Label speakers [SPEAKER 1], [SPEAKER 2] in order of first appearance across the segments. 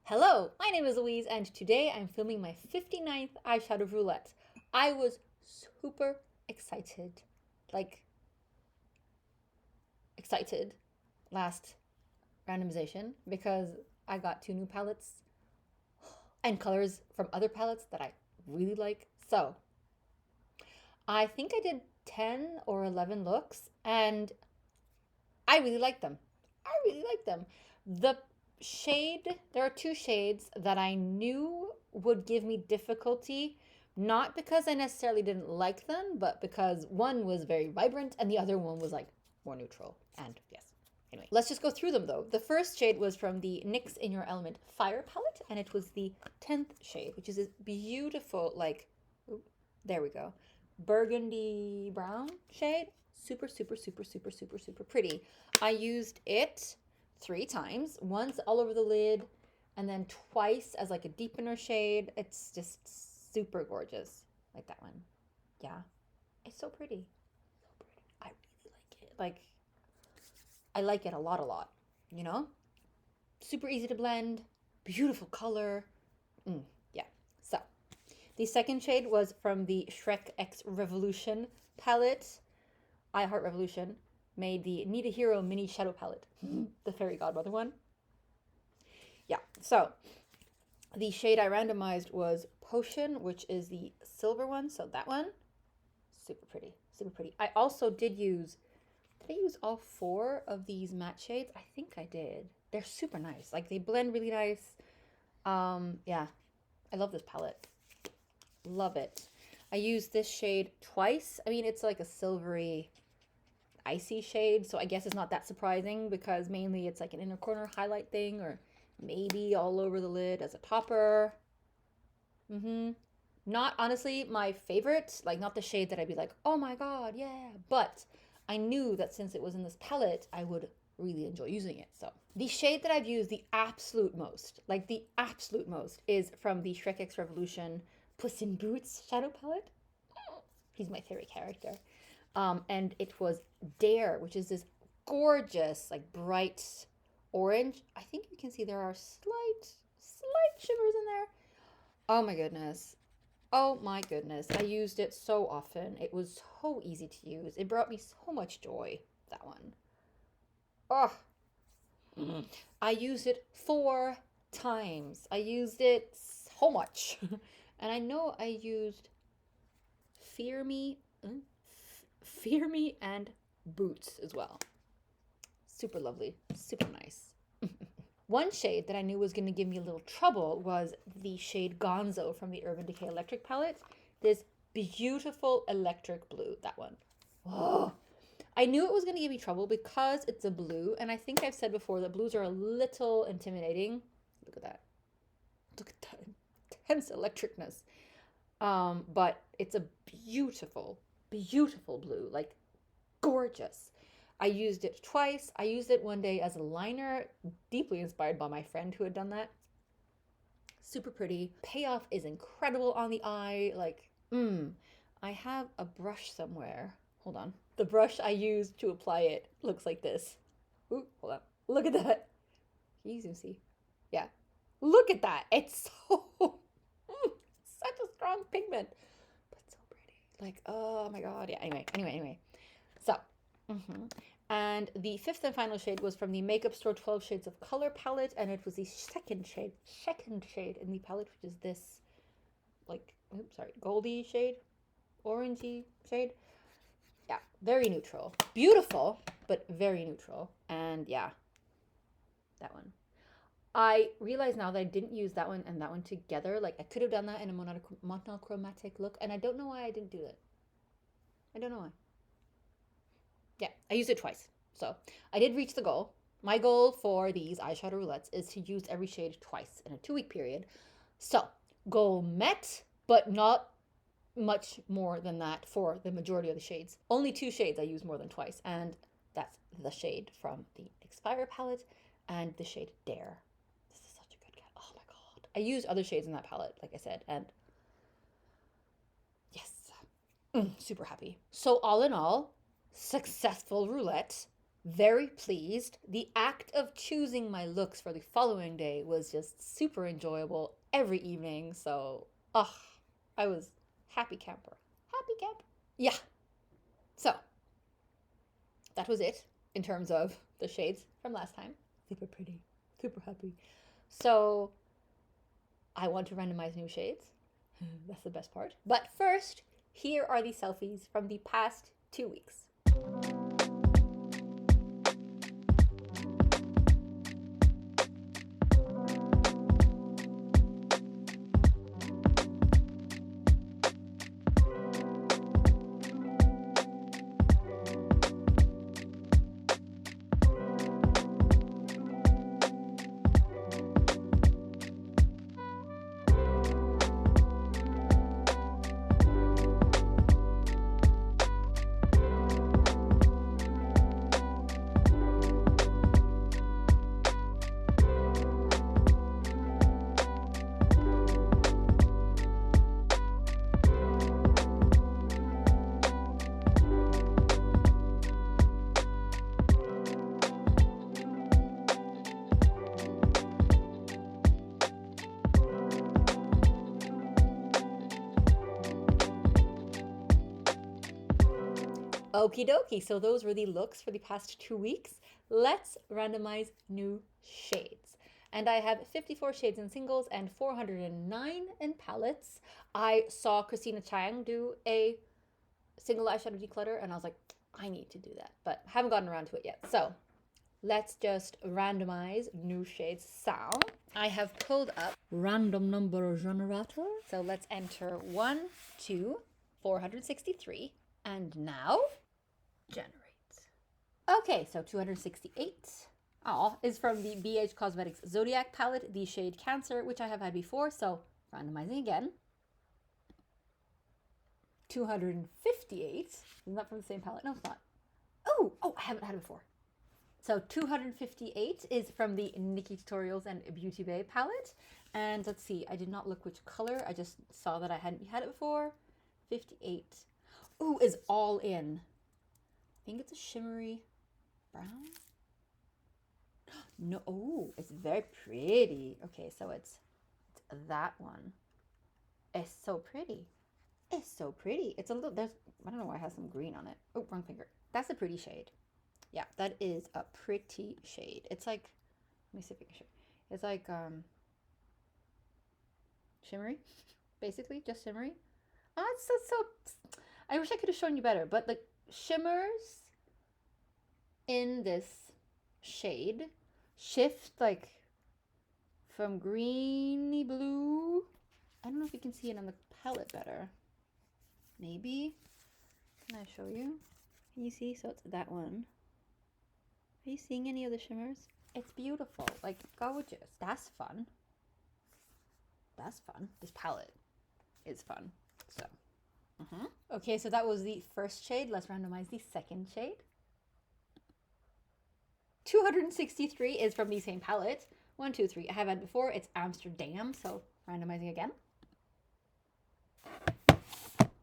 [SPEAKER 1] Hello, my name is Louise, and today I'm filming my 59th eyeshadow roulette. I was super excited, like, excited last randomization because I got 2 new palettes and colors from other palettes that I really like. So, I think I did 10 or 11 looks, and I really like them. I really like them. There are 2 shades that I knew would give me difficulty, not because I necessarily didn't like them, but because one was very vibrant and the other one was like more neutral. And yes. Anyway, let's just go through them though. The first shade was from the NYX In Your Element Fire palette, and it was the 10th shade, which is this beautiful, like, there we go, burgundy brown shade. Super, super, super, super, super, super pretty. I used it 3 times, once all over the lid and then twice as like a deepener shade. It's just super gorgeous. Like that one. Yeah. It's so pretty. So pretty. I really like it. Like, I like it a lot, you know? Super easy to blend, beautiful color. Yeah. So, the second shade was from the Shrek X Revolution palette. I Heart Revolution made the Need a Hero mini shadow palette, the fairy godmother one. Yeah, so the shade I randomized was Potion, which is the silver one, so that one, super pretty, super pretty. I also did I use all 4 of these matte shades? I think I did. They're super nice, like they blend really nice. Yeah, I love this palette, love it. I used this shade twice. I mean, it's like a silvery icy shade, so I guess it's not that surprising because mainly it's like an inner corner highlight thing, or maybe all over the lid as a topper. Not honestly my favorite, like not the shade that I'd be like, oh my god, yeah, but I knew that since it was in this palette, I would really enjoy using it. So the shade that I've used the absolute most, like the absolute most, is from the Shrek X Revolution Puss in Boots shadow palette. He's my favorite character. And it was Dare, which is this gorgeous, like bright orange. I think you can see there are slight shivers in there. Oh my goodness. Oh my goodness. I used it so often. It was so easy to use. It brought me so much joy, that one. Oh, I used it 4 times. I used it so much. And I know I used Fear Me, Fear Me and Boots as well. Super lovely, super nice. One shade that I knew was going to give me a little trouble was the shade Gonzo from the Urban Decay Electric palette. This beautiful electric blue, that one. Oh, I knew it was going to give me trouble because it's a blue, and I think I've said before that blues are a little intimidating. Look at that. Look at that intense electricness. But it's a beautiful, beautiful blue, like gorgeous. I used it twice. I used it one day as a liner, deeply inspired by my friend who had done that. Super pretty. Payoff is incredible on the eye. Like, I have a brush somewhere. Hold on. The brush I used to apply it looks like this. Ooh, hold on. Look at that. Can you see? Yeah. Look at that. It's so such a strong pigment, but so pretty. Like, oh my god. Yeah. Anyway. So, and the 5th and final shade was from the Makeup Store 12 Shades of Color palette, and it was the second shade in the palette, which is this, like, goldy shade, orangey shade. Yeah, very neutral. Beautiful, but very neutral. And yeah, that one. I realize now that I didn't use that one and that one together. Like, I could have done that in a monochromatic look, and I don't know why I didn't do it. I don't know why. Yeah, I used it twice. So I did reach the goal. My goal for these eyeshadow roulettes is to use every shade twice in a 2-week period. So goal met, but not much more than that for the majority of the shades. Only 2 shades I use more than twice, and that's the shade from the Expire palette and the shade Dare. This is such a good cat. Oh my god. I used other shades in that palette, like I said, and yes, super happy. So all in all, successful roulette. very pleased. The act of choosing my looks for the following day was just super enjoyable every evening. So, I was happy camper. Happy camper. Yeah. So, that was it in terms of the shades from last time. Super pretty. Super happy. So, I want to randomize new shades. That's the best part. But first, here are the selfies from the past 2 weeks. Okie dokie, so those were the looks for the past 2 weeks. Let's randomize new shades. And I have 54 shades in singles and 409 in palettes. I saw Christina Chang do a single eyeshadow declutter and I was like, I need to do that, but haven't gotten around to it yet. So let's just randomize new shades. So I have pulled up random number generator. So let's enter 1, 2, 463. And now generate. Okay, so 268 is from the BH Cosmetics Zodiac palette, the shade Cancer, which I have had before. So randomizing again. 258. Isn't that from the same palette? No, it's not. Oh, I haven't had it before. So 258 is from the Nikkie Tutorials and Beauty Bay palette. And let's see, I did not look which color. I just saw that I hadn't had it before. 58. Ooh, is all in. I think it's a shimmery brown. No, oh, it's very pretty. Okay, so it's that one. It's so pretty. It's so pretty. It's a little, I don't know why it has some green on it. Oh, wrong finger. That's a pretty shade. Yeah, that is a pretty shade. It's like, let me see if I can show you. It's like shimmery, basically, just shimmery. Oh, it's so, I wish I could have shown you better, but the shimmers in this shade shift like from greeny blue. I don't know if you can see it on the palette better. Maybe. Can I show you? Can you see? So it's that one. Are you seeing any of the shimmers? It's beautiful, like gorgeous. That's fun. That's fun. This palette is fun. So, okay, so that was the first shade. Let's randomize the second shade. 263 is from the same palette. 1, 2, 3. I have had before. It's Amsterdam. So randomizing again.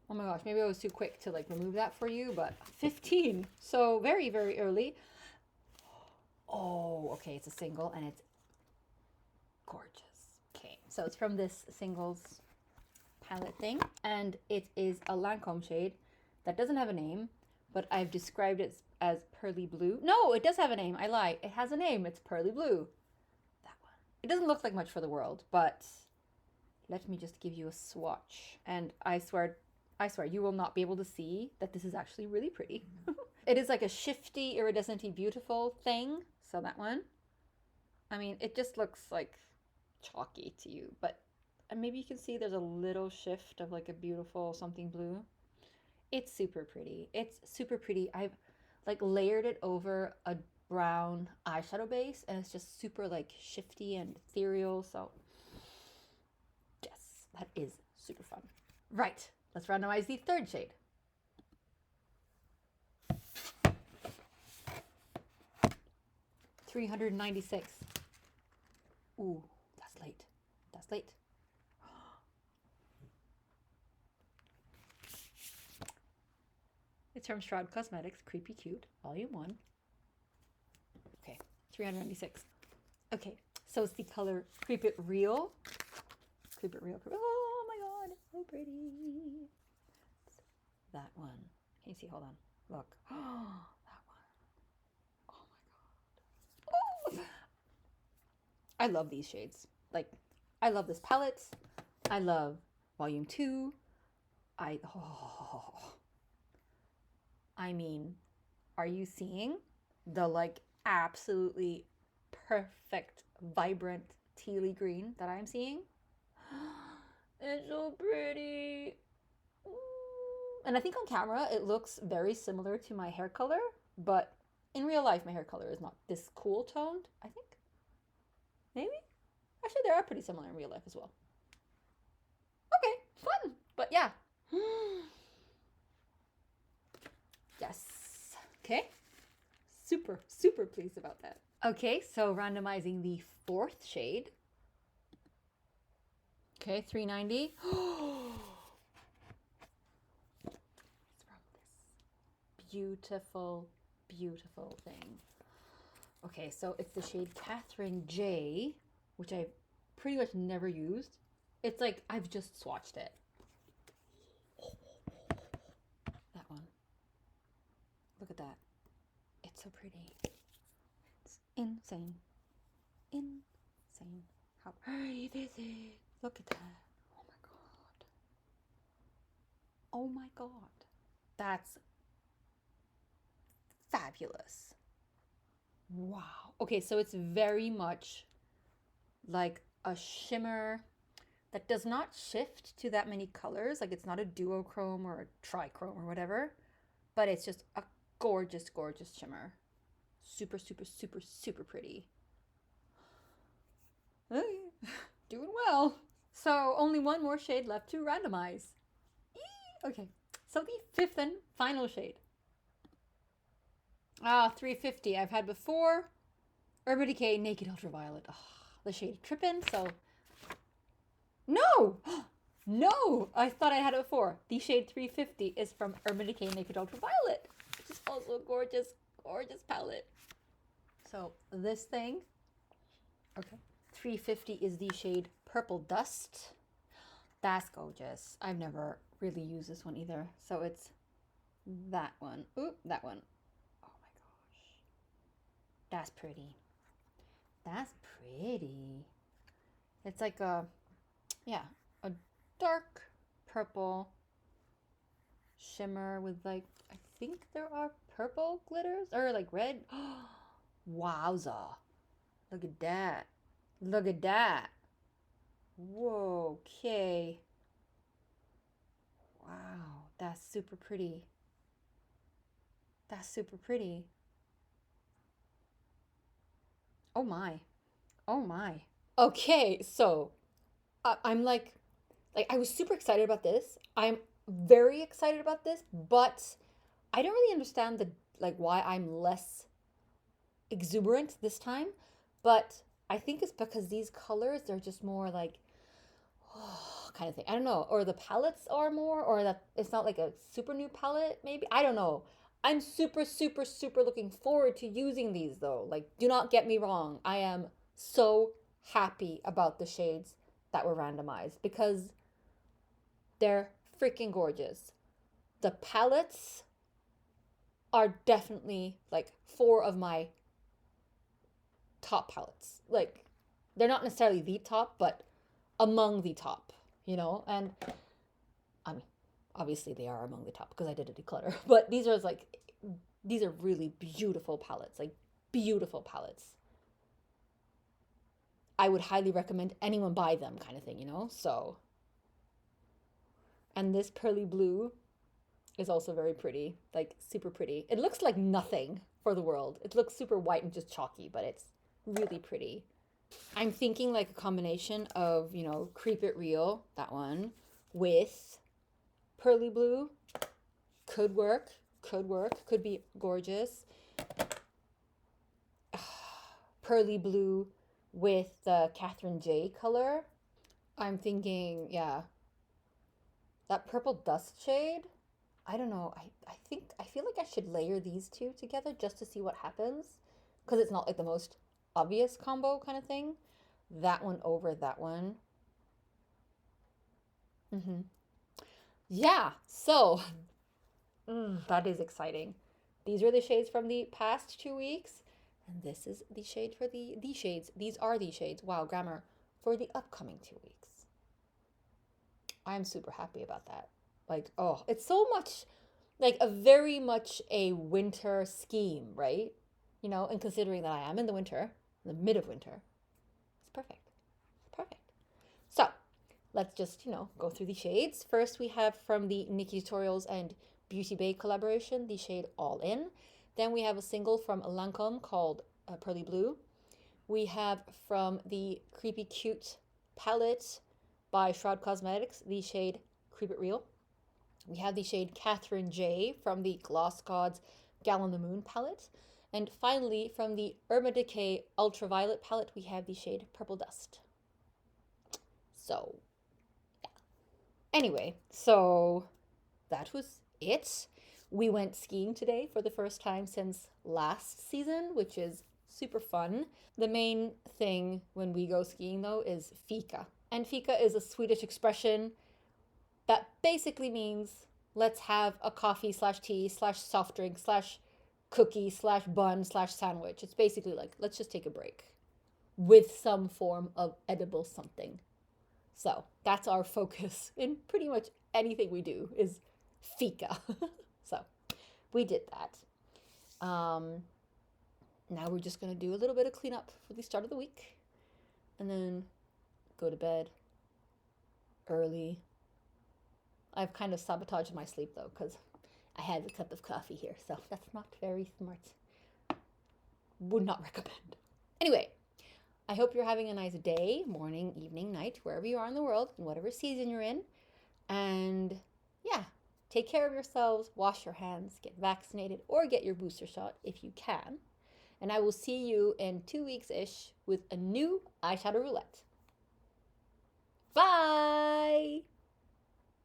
[SPEAKER 1] Oh my gosh, maybe I was too quick to like remove that for you, but 15. So very, very early. Oh, okay, it's a single and it's gorgeous. Okay, so it's from this singles palette thing, and it is a Lancôme shade that doesn't have a name, but I've described it as Pearly Blue. No, it does have a name. I lie. It has a name. It's Pearly Blue. That one. It doesn't look like much for the world, but let me just give you a swatch. And I swear you will not be able to see that this is actually really pretty. It is like a shifty, iridescent-y, beautiful thing. So that one. I mean, it just looks like chalky to you, but maybe you can see there's a little shift of like a beautiful something blue. It's super pretty. It's super pretty. I've like layered it over a brown eyeshadow base, and it's just super like shifty and ethereal. So yes, that is super fun. Right, let's randomize the third shade. $396. Ooh, that's late. That's late. It's from Shroud Cosmetics, Creepy Cute, Volume 1. 396. Okay, so it's the color Creep It Real. Creep It Real. Oh my god, it's so pretty. That one. Can you see? Hold on. Look. Oh, that one. Oh my god. Oh. I love these shades. Like, I love this palette. I love volume 2. I mean, are you seeing the like absolutely perfect, vibrant tealy green that I'm seeing? It's so pretty. And I think on camera it looks very similar to my hair color, but in real life my hair color is not this cool toned, I think. Maybe? Actually, they are pretty similar in real life as well. Okay, fun. But yeah. Yes. Okay. Super, super pleased about that. Okay, so randomizing the 4th shade. Okay, 390. It's from this beautiful, beautiful thing. Okay, so it's the shade Katherine J, which I've pretty much never used. It's like I've just swatched it. That one. Look at that. It's so pretty. It's insane. Insane. How pretty this is. Look at that. Oh my god. Oh my god. That's fabulous. Wow. Okay, so it's very much like a shimmer that does not shift to that many colors. Like, it's not a duochrome or a trichrome or whatever, but it's just a gorgeous, gorgeous shimmer. Super, super, super, super pretty. Hey, doing well. So only one more shade left to randomize. Eee! Okay, so the 5th and final shade. 350 I've had before. Urban Decay Naked Ultraviolet. Oh, the shade Trippin', so... No! No! I thought I had it before. The shade 350 is from Urban Decay Naked Ultraviolet, which is also a gorgeous, gorgeous palette. So this thing, okay, 350 is the shade Purple Dust. That's gorgeous. I've never really used this one either. So it's that one. Ooh, that one. Oh my gosh. That's pretty. That's pretty. It's like a, yeah, a dark purple shimmer with like, I think there are purple glitters or like red. Wowza. Look at that. Look at that. Whoa, okay. Wow, that's super pretty. That's super pretty. Oh my. Oh my. Okay, so I'm like I was super excited about this. I'm very excited about this, but I don't really understand the why I'm less exuberant this time. But I think it's because these colors, they're just more like kind of thing. I don't know, or the palettes are more, or that it's not like a super new palette. Maybe, I don't know. I'm super, super, super looking forward to using these though. Like, do not get me wrong. I am so happy about the shades that were randomized because they're freaking gorgeous. The palettes are definitely like 4 of my top palettes. Like, they're not necessarily the top, but among the top, you know? And I mean, obviously they are among the top because I did a declutter, but these are really beautiful palettes, like beautiful palettes. I would highly recommend anyone buy them, kind of thing, you know? So, and this pearly blue is also very pretty, like super pretty. It looks like nothing for the world. It looks super white and just chalky, but it's really pretty. I'm thinking like a combination of, you know, Creep It Real, that one, with pearly blue. Could work, could be gorgeous. Pearly blue with the Katherine J color. I'm thinking, yeah, that Purple Dust shade. I don't know. I feel like I should layer these two together just to see what happens, because it's not like the most obvious combo kind of thing. That one over that one. Yeah, so that is exciting. These are the shades from the past 2 weeks, and this is the shade for the shades. These are the shades. Wow, grammar, for the upcoming 2 weeks. I'm super happy about that. Like, oh, it's so much like a very much a winter scheme, right? You know, and considering that I am in the winter, in the mid of winter, it's perfect. Perfect. So let's just, go through the shades. First, we have from the Nikkie Tutorials and Beauty Bay collaboration, the shade All In. Then we have a single from Lancôme called Pearly Blue. We have from the Creepy Cute palette by Shroud Cosmetics, the shade Creep It Real. We have the shade Katherine J from the GlossGods Gal on the Moon palette. And finally, from the Decay Ultraviolet palette, we have the shade Purple Dust. So, yeah. Anyway, so that was it. We went skiing today for the first time since last season, which is super fun. The main thing when we go skiing, though, is fika. And fika is a Swedish expression that basically means let's have a coffee / tea / soft drink / cookie / bun / sandwich. It's basically like, let's just take a break with some form of edible something. So that's our focus in pretty much anything we do is fika. So we did that. Now we're just going to do a little bit of cleanup for the start of the week and then go to bed early. I've kind of sabotaged my sleep though because I had a cup of coffee here, so that's not very smart. Would not recommend. Anyway, I hope you're having a nice day, morning, evening, night, wherever you are in the world, in whatever season you're in. And yeah, take care of yourselves, wash your hands, get vaccinated, or get your booster shot if you can. And I will see you in 2 weeks-ish with a new eyeshadow roulette. Bye!